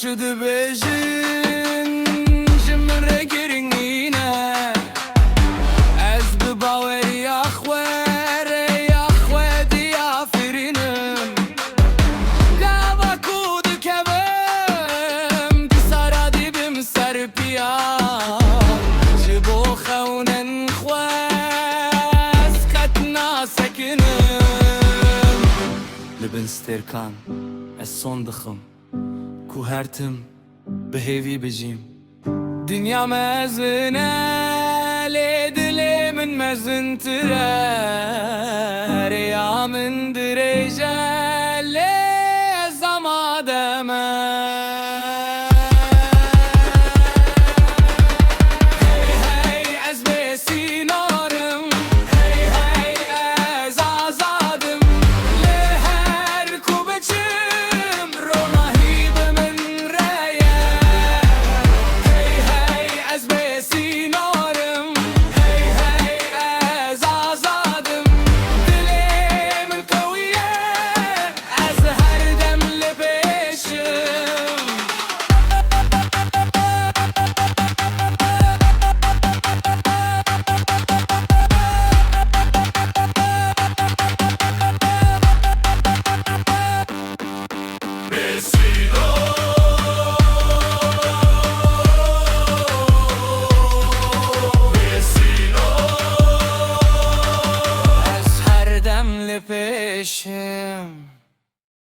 çı dibêjin ji min re girîngîne ez bi baweriya xwe rêya xwe diyafirînim gava ku dikevim dîsara dîbim ser piyan ji bo xewnên xwe ez qet nasekinim li bin stêrkan ez son dixim ku her tim bi hêvî bijîm Dünya mezin e lê dilê min mezintir e rêya min dirêj e lê ez amade me Hey hey ez bêsînorim Hey hey ez azadim lê her ku biçim ronahî bi min re ye Hey hey ez bêsînorim Hey hey ez azadim dilê min qewî ye ez her dem li pêşim Vecino